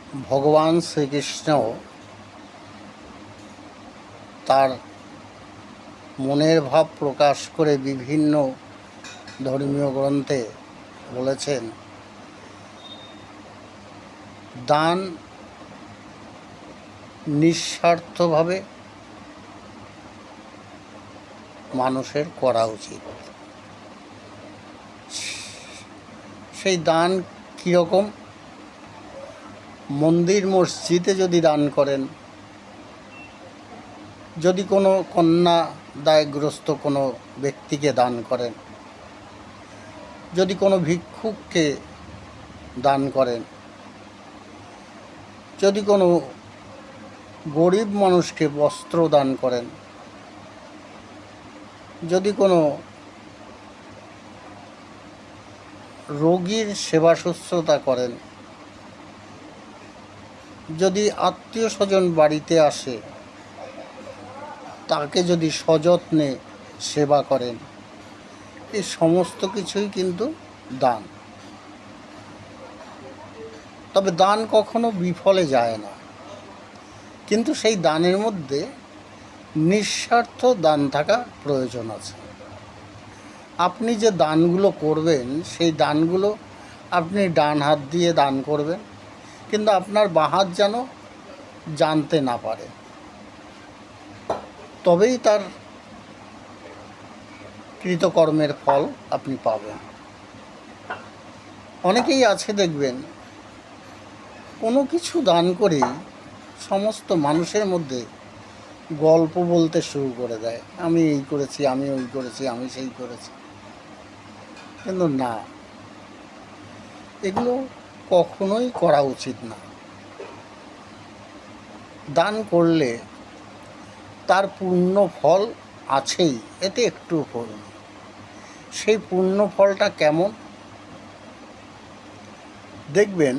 ভগবান শ্রীকৃষ্ণ তার মনের ভাব প্রকাশ করে বিভিন্ন ধর্মীয় গ্রন্থে বলেছেন, দান নিঃস্বার্থভাবে মানুষের করা উচিত। সেই দান কীরকম? মন্দির মসজিদে যদি দান করেন, যদি কোনো কন্যা দায়গ্রস্ত কোনো ব্যক্তিকে দান করেন, যদি কোনো ভিক্ষুককে দান করেন, যদি কোনো গরিব মানুষকে বস্ত্র দান করেন, যদি কোনো রোগীর সেবা শুশ্রূষা করেন, যদি আত্মীয় স্বজন বাড়িতে আসে তাকে যদি সযত্নে সেবা করেন, এই সমস্ত কিছুই কিন্তু দান। তবে দান কখনো বিফলে যায় না, কিন্তু সেই দানের মধ্যে নিঃস্বার্থ দান থাকা প্রয়োজন আছে। আপনি যে দানগুলো করবেন, সেই দানগুলো আপনি ডান হাত দিয়ে দান করবেন, কিন্তু আপনার বাঁ হাত যেন জানতে না পারে, তবেই তার কৃতকর্মের ফল আপনি পাবেন। অনেকেই আছে দেখবেন, কোনো কিছু দান করেই সমস্ত মানুষের মধ্যে গল্প বলতে শুরু করে দেয়, আমি এই করেছি, আমি ওই করেছি, আমি সেই করেছি। কিন্তু না, এগুলো কখনোই করা উচিত না। দান করলে তার পূর্ণ ফল আছেই, এতে একটু ফল নেই। সেই পূর্ণ ফলটা কেমন? দেখবেন,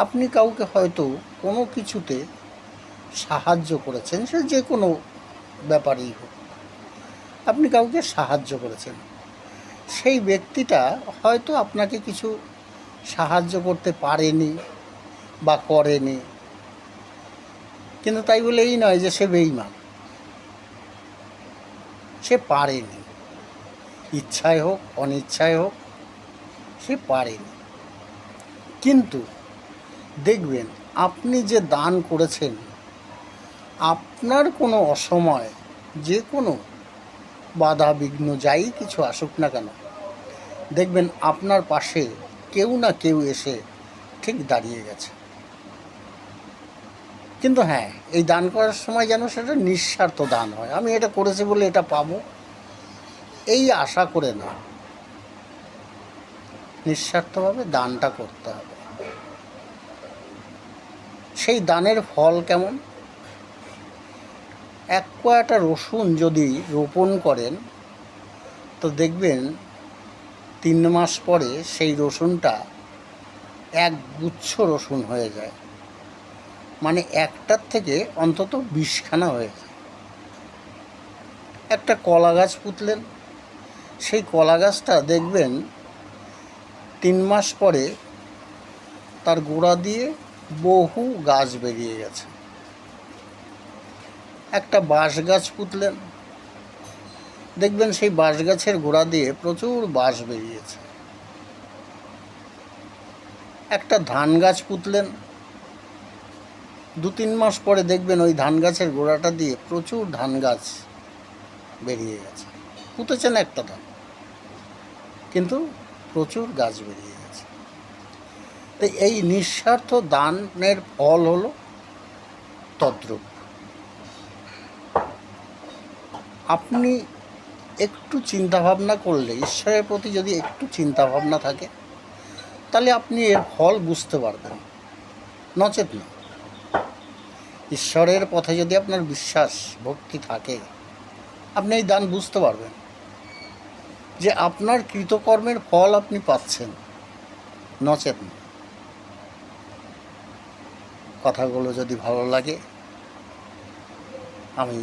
আপনি কাউকে হয়তো কোনো কিছুতে সাহায্য করেছেন, সে যে কোনো ব্যাপারেই হোক, আপনি কাউকে সাহায্য করেছেন। সেই ব্যক্তিটা হয়তো আপনাকে কিছু সাহায্য করতে পারেনি বা করেনি, কিন্তু তাই বলে এই নয় যে সে বেঈমান। সে পারেনি, ইচ্ছায় হোক অনিচ্ছায় হোক, সে পারেনি। কিন্তু দেখবেন, আপনি যে দান করেছেন, আপনার কোনো অসময় যে কোনো বাধা বিঘ্ন যাই কিছু আসুক না কেন, দেখবেন আপনার পাশে কেউ না কেউ এসে ঠিক দাঁড়িয়ে গেছে। কিন্তু হ্যাঁ, এই দান করার সময় যেন সেটা নিঃস্বার্থ দান হয়। আমি এটা করেছি বলে এটা পাবো, এই আশা করে না, নিঃস্বার্থভাবে দানটা করতে হবে। সেই দানের ফল কেমন? এক কোয়াটা রসুন যদি রোপণ করেন, তো দেখবেন 3 মাস পরে সেই রসুনটা এক গুচ্ছ রসুন হয়ে যায়, মানে একটার থেকে অন্তত 20খানা হয়ে যায়। একটা কলা গাছ পুঁতলেন, সেই কলা গাছটা দেখবেন 3 মাস পরে তার গোড়া দিয়ে বহু গাছ বেরিয়ে গেছে। একটা বাঁশ গাছ পুঁতলেন, দেখবেন সেই বাঁশ গাছের গোড়া দিয়ে প্রচুর বাঁশ বেরিয়েছে। একটা ধান গাছ পুঁতলেন, 2-3 মাস পরে দেখবেন ওই ধান গাছের গোড়াটা দিয়ে প্রচুর ধান গাছ বেরিয়ে গেছে। পুঁতেছেন একটা ধান, কিন্তু প্রচুর গাছ বেরিয়ে গেছে। তো এই নিঃস্বার্থ দানের ফল হলো তদ্রূপ। আপনি একটু চিন্তাভাবনা করলে, ঈশ্বরের প্রতি যদি একটু চিন্তাভাবনা থাকে, তাহলে আপনি এর ফল বুঝতে পারবেন। নচেত না, ঈশ্বরের পথে যদি আপনার বিশ্বাস ভক্তি থাকে, আপনি এই দান বুঝতে পারবেন যে আপনার কৃতকর্মের ফল আপনি পাচ্ছেন। নচেত না। কথাগুলো যদি ভালো লাগে, আমি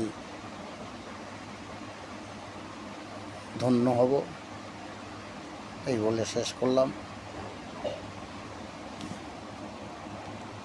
ধন্য হব, এই বলে শেষ করলাম।